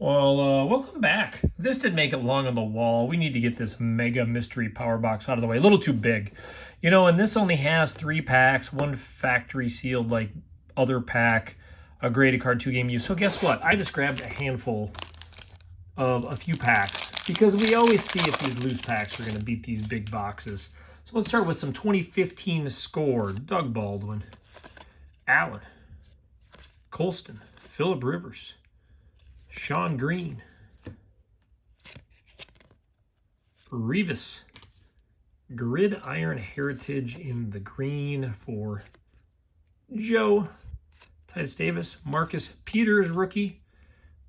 Welcome back. This didn't make it long on the wall. We need to get this mega mystery power box out of the way. A little too big. You know, and this only has 3 packs, 1 factory sealed like other pack, a graded card, 2 game use. So guess what? I just grabbed a handful of a few packs because we always see if these loose packs are going to beat these big boxes. So let's start with some 2015 score. Doug Baldwin, Allen, Colston, Phillip Rivers, Sean Green, Revis, Gridiron Heritage in the green for Joe, Titus Davis, Marcus Peters rookie,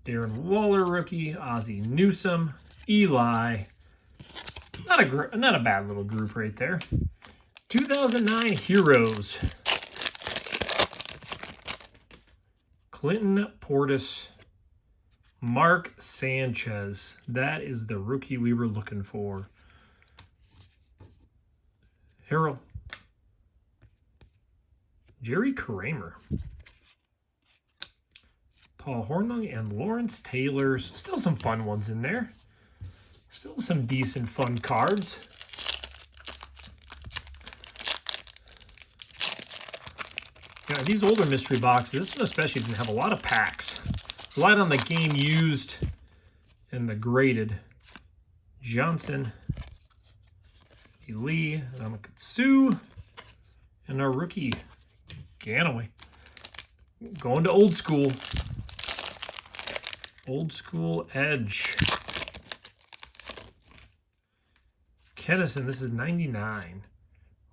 Darren Waller rookie, Ozzie Newsome, Eli. Not a bad little group right there. 2009 Heroes, Clinton Portis, Mark Sanchez. That is the rookie we were looking for. Harold. Jerry Kramer. Paul Hornung and Lawrence Taylor's. Still some fun ones in there. Still some decent fun cards. Yeah, these older mystery boxes, this one especially didn't have a lot of packs. Relied on the game used and the graded. Johnson, Lee, Namakatsu, and our rookie, Ganaway. Going to old school. Old school edge. Kennison, this is 99.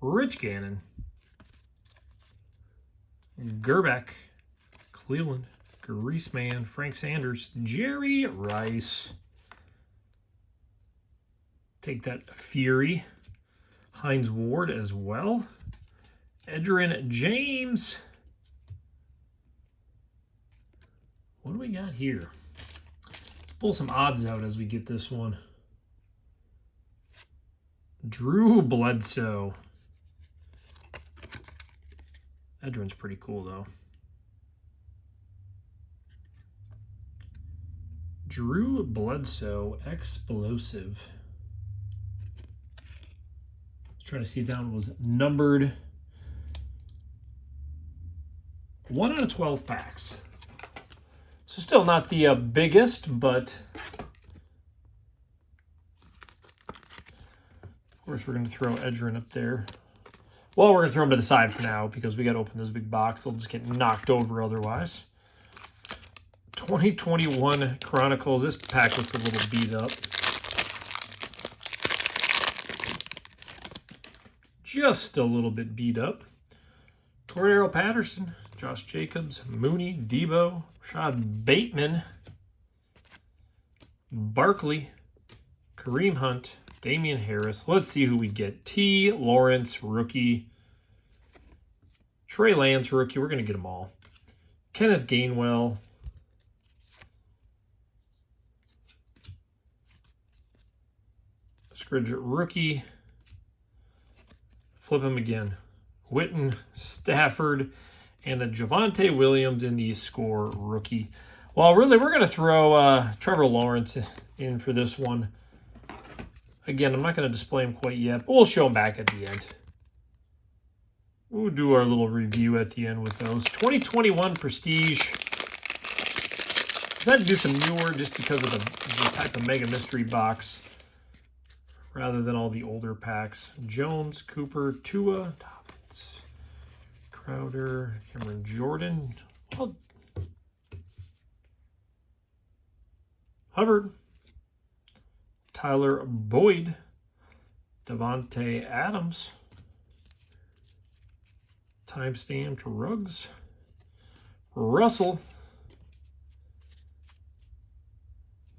Rich Gannon. Gerbeck, Cleveland, Greaseman, Frank Sanders, Jerry Rice. Take that Fury. Hines Ward as well. Edgerrin James. What do we got here? Let's pull some odds out as we get this one. Drew Bledsoe. Edgerrin's pretty cool, though. Drew Bledsoe, explosive. Let's try to see if that one was numbered. 1 out of 12 packs. So still not the biggest, but of course we're going to throw Edgerrin up there. Well, we're going to throw him to the side for now because we got to open this big box. They'll just get knocked over otherwise. 2021 Chronicles. This pack looks a little beat up. Just a little bit beat up. Cordero Patterson, Josh Jacobs, Mooney, Debo, Rashad Bateman, Barkley, Kareem Hunt, Damian Harris. Let's see who we get. T. Lawrence, rookie. Trey Lance, rookie. We're going to get them all. Kenneth Gainwell. Scridge, rookie. Flip him again. Witten, Stafford, and a Javonte Williams in the score rookie. Well, really, we're going to throw Trevor Lawrence in for this one. Again, I'm not going to display him quite yet, but we'll show him back at the end. We'll do our little review at the end with those. 2021 Prestige. I had to do some newer just because of the type of Mega Mystery box rather than all the older packs. Jones, Cooper, Tua, Dobbins, Crowder, Cameron Jordan, Hubbard, Tyler Boyd, Devontae Adams, timestamped Ruggs, Russell,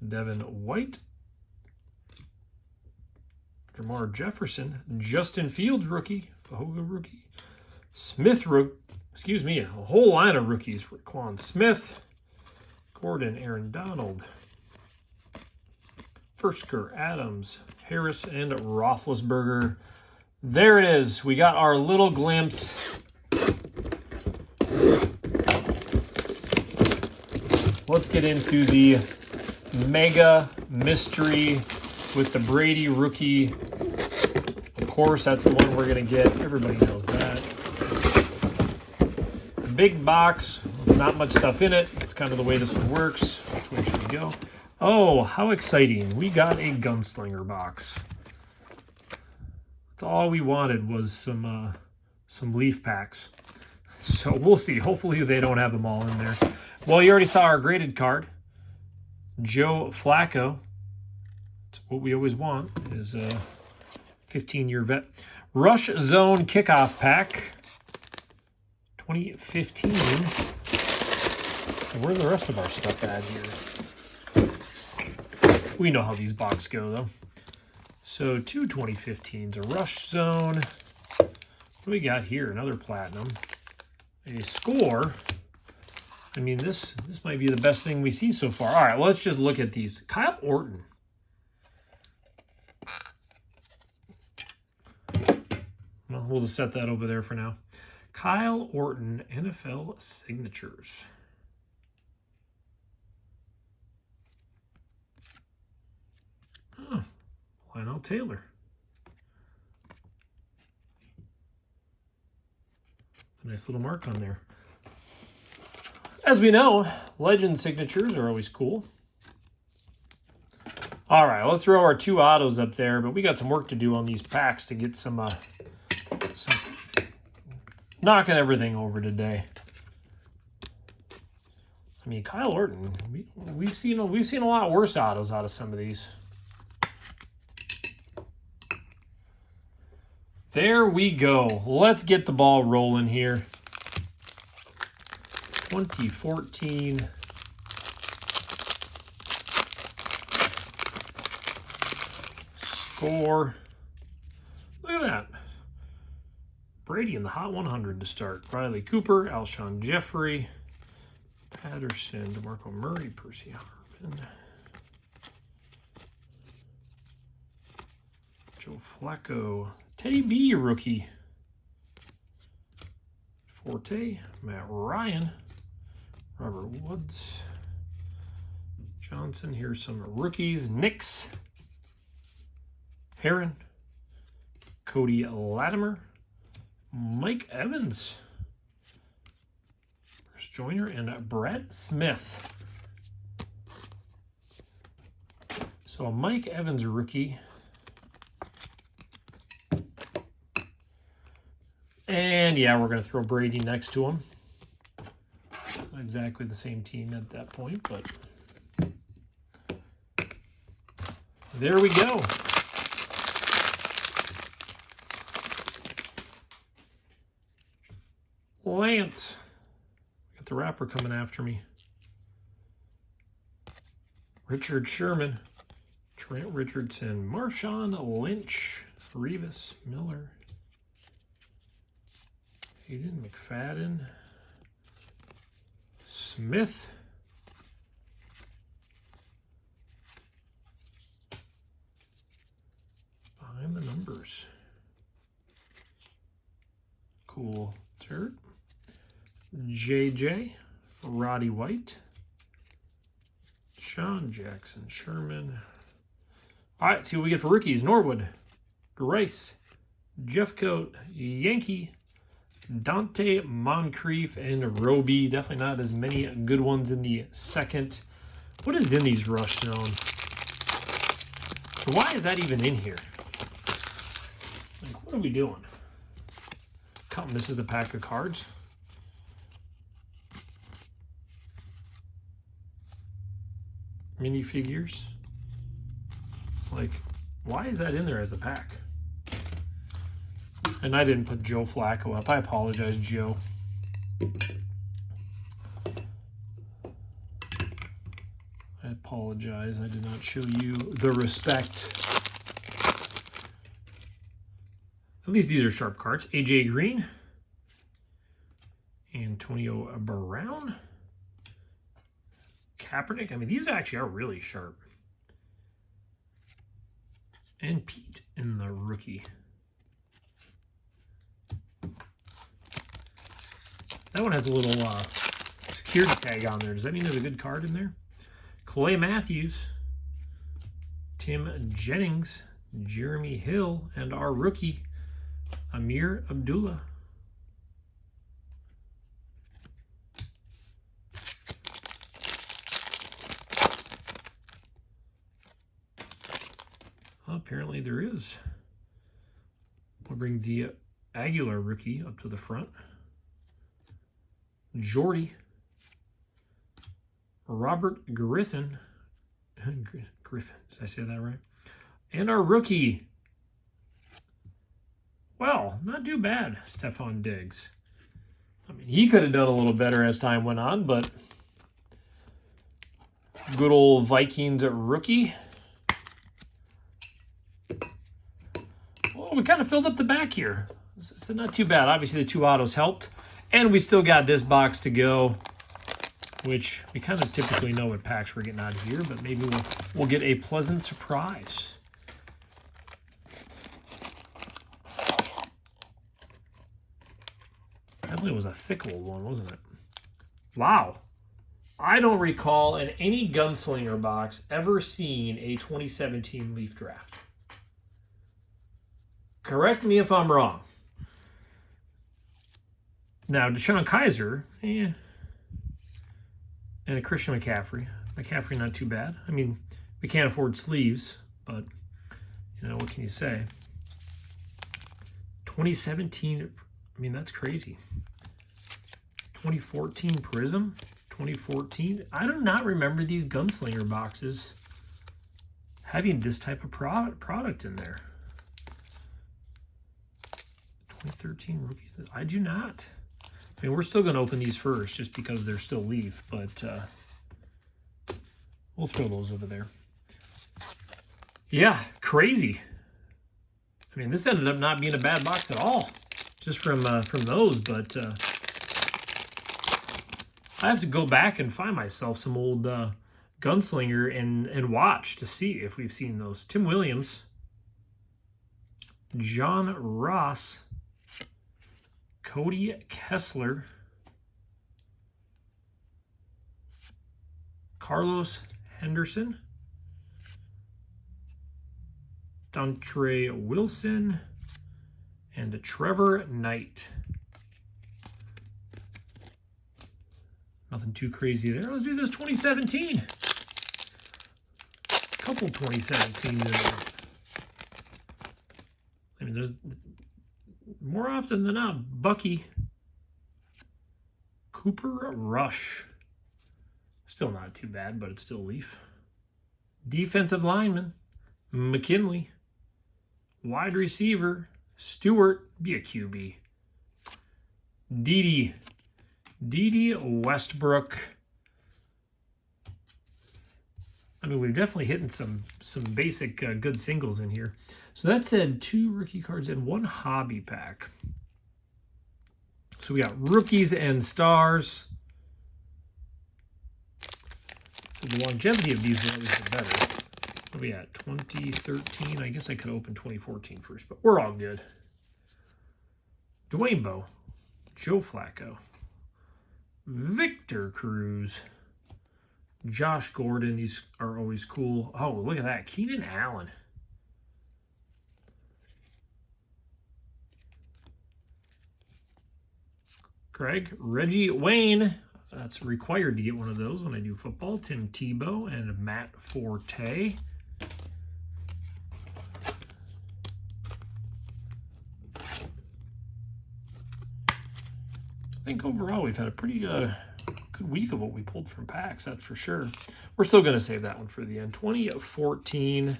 Devin White, Jamar Jefferson, Justin Fields rookie, Fahoga rookie, Smith a whole line of rookies. Quan Smith, Gordon, Aaron Donald, Fursker, Adams, Harris, and Roethlisberger. There it is. We got our little glimpse. Let's get into the Mega Mystery with the Brady rookie. Of course, that's the one we're going to get. Everybody knows that. Big box, not much stuff in it. It's kind of the way this one works. Which way should we go? Oh, how exciting. We got a Gunslinger box. That's all we wanted was some leaf packs. So we'll see. Hopefully they don't have them all in there. Well, you already saw our graded card. Joe Flacco. That's what we always want, is a 15-year vet. Rush Zone Kickoff Pack. 2015. Where's the rest of our stuff at here? We know how these boxes go, though. So, 2 2015s. A Rush Zone. What do we got here? Another Platinum. A Score. I mean, this might be the best thing we see so far. All right, let's just look at these. Kyle Orton. Well, we'll just set that over there for now. Kyle Orton, NFL Signatures. Oh, Lionel Taylor. It's a nice little mark on there. As we know, legend signatures are always cool. All right, let's throw our 2 autos up there, but we got some work to do on these packs to get some knocking everything over today. I mean, Kyle Orton, we've seen a lot worse autos out of some of these. There we go. Let's get the ball rolling here. 2014. Score. Look at that. Brady in the Hot 100 to start. Riley Cooper, Alshon Jeffrey, Patterson, DeMarco Murray, Percy Harvin, Joe Flacco, Teddy B rookie, Forte, Matt Ryan, Robert Woods, Johnson. Here's some rookies. Knicks, Heron, Cody Latimer, Mike Evans, Bruce Joyner, and Brett Smith. So a Mike Evans rookie. And yeah, we're going to throw Brady next to him. Not exactly the same team at that point, but there we go. Lance. Got the rapper coming after me. Richard Sherman. Trent Richardson. Marshawn Lynch. Revis Miller. Hayden McFadden. Smith. Behind the numbers. Cool. Turd. JJ, Roddy White, Sean Jackson Sherman. All right, see what we get for rookies. Norwood, Grice, Jeffcoat, Yankee, Dante Moncrief, and Roby. Definitely not as many good ones in the second. What is in these Rush Zone? Why is that even in here? Like, what are we doing? Counting this as a pack of cards. Minifigures. Like, why is that in there as a pack? And I didn't put Joe Flacco up. I apologize, Joe. I apologize. I did not show you the respect. At least these are sharp cards. AJ Green. Antonio Brown. Kaepernick. I mean, these actually are really sharp. And Pete in the rookie. That one has a little security tag on there. Does that mean there's a good card in there? Clay Matthews, Tim Jennings, Jeremy Hill, and our rookie, Amir Abdullah. Well, apparently there is. We'll bring the Aguilar rookie up to the front. Jordy. Robert Griffin. Griffin, did I say that right? And our rookie. Well, not too bad, Stephon Diggs. I mean, he could have done a little better as time went on, but good old Vikings rookie. Well, we kind of filled up the back here. So not too bad. Obviously, the 2 autos helped. And we still got this box to go, which we kind of typically know what packs we're getting out of here, but maybe we'll get a pleasant surprise. I believe it was a thick old one, wasn't it? Wow. I don't recall in any Gunslinger box ever seeing a 2017 Leaf Draft. Correct me if I'm wrong. Now, Deshaun Kaiser, and a Christian McCaffrey. McCaffrey, not too bad. I mean, we can't afford sleeves, but, you know, what can you say? 2017, I mean, that's crazy. 2014 Prism, 2014. I do not remember these Gunslinger boxes having this type of product in there. 2013 rookies. I do not. I mean, we're still going to open these first just because they're still Leaf, but we'll throw those over there. Yeah, crazy. I mean, this ended up not being a bad box at all, just from those, but I have to go back and find myself some old Gunslinger and watch to see if we've seen those. Tim Williams, John Ross, Cody Kessler, Carlos Henderson, Dontre Wilson, and Trevor Knight. Nothing too crazy there. Let's do this 2017. A couple 2017 in there. I mean, there's more often than not, Bucky, Cooper Rush. Still not too bad, but it's still Leaf. Defensive lineman, McKinley. Wide receiver, Stewart, be a QB. Dede Westbrook. I mean, we've definitely hitting some basic good singles in here. So that said 2 rookie cards and 1 hobby pack. So we got rookies and stars. So the longevity of these are always the better. What are we at? 2013. I guess I could open 2014 first, but we're all good. Dwayne Bowe, Joe Flacco, Victor Cruz, Josh Gordon. These are always cool. Oh, look at that. Keenan Allen. Craig, Reggie Wayne. That's required to get one of those when I do football. Tim Tebow and Matt Forte. I think overall we've had a pretty good week of what we pulled from packs, that's for sure. We're still going to save that one for the end. 2014.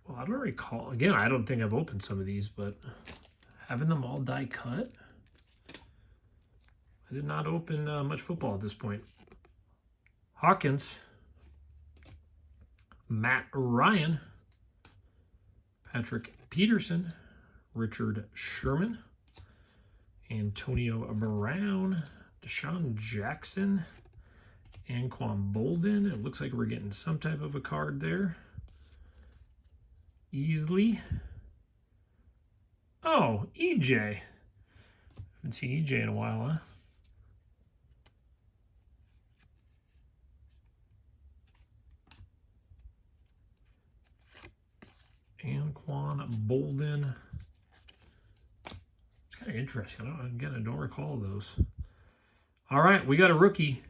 Well, I don't recall. Again, I don't think I've opened some of these, but having them all die cut. I did not open much football at this point. Hawkins. Matt Ryan, Patrick Peterson, Richard Sherman, Antonio Brown, Deshaun Jackson, Anquan Bolden. It looks like we're getting some type of a card there. Easley. Oh, EJ. Haven't seen EJ in a while, huh? Anquan Baldwin. It's kind of interesting. I don't recall those. All right, we got a rookie.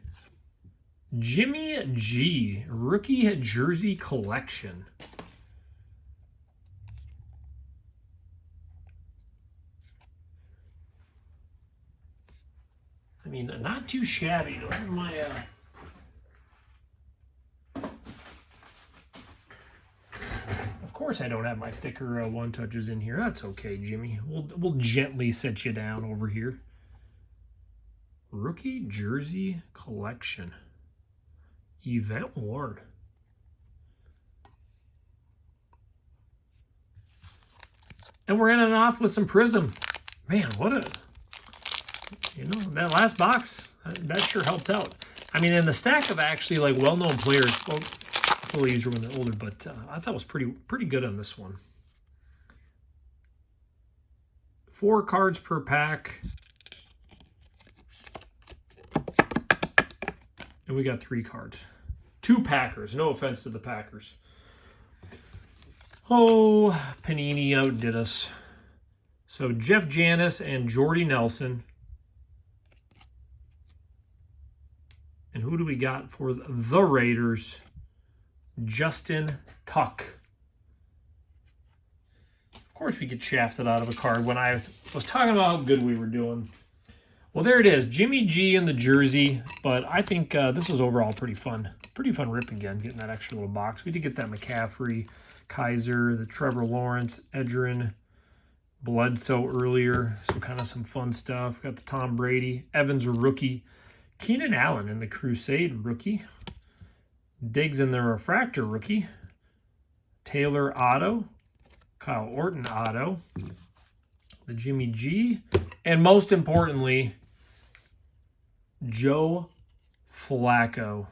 Jimmy G. Rookie jersey collection. I mean, not too shabby. Do I have my... Of course I don't have my thicker one-touches in here. That's okay, Jimmy. We'll gently set you down over here. Rookie jersey collection. Event Ward. And we're ending off with some Prism. Man, what a... You know, that last box, that sure helped out. I mean, in the stack of actually, like, well-known players... Well, it's a little easier when they're older, but I thought it was pretty good on this one. 4 cards per pack. And we got 3 cards. 2 Packers. No offense to the Packers. Oh, Panini outdid us. So Jeff Janis and Jordy Nelson. And who do we got for the Raiders? Justin Tuck. Of course we get shafted out of a card when I was talking about how good we were doing. Well, there it is. Jimmy G in the jersey. But I think this was overall pretty fun. Pretty fun rip again, getting that extra little box. We did get that McCaffrey, Kaiser, the Trevor Lawrence, Edgerrin, Bledsoe earlier. So kind of some fun stuff. Got the Tom Brady, Evans rookie, Keenan Allen in the Crusade rookie, Diggs in the Refractor rookie, Taylor auto, Kyle Orton auto, the Jimmy G, and most importantly, Joe Flacco.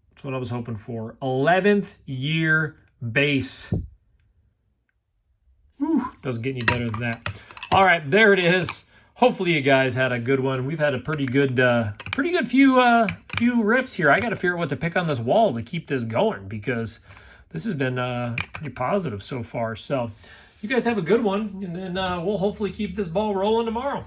That's what I was hoping for. 11th year base. Whew, doesn't get any better than that. All right, there it is. Hopefully you guys had a good one. We've had a pretty good few rips here. I got to figure out what to pick on this wall to keep this going because this has been pretty positive so far. So you guys have a good one, and then we'll hopefully keep this ball rolling tomorrow.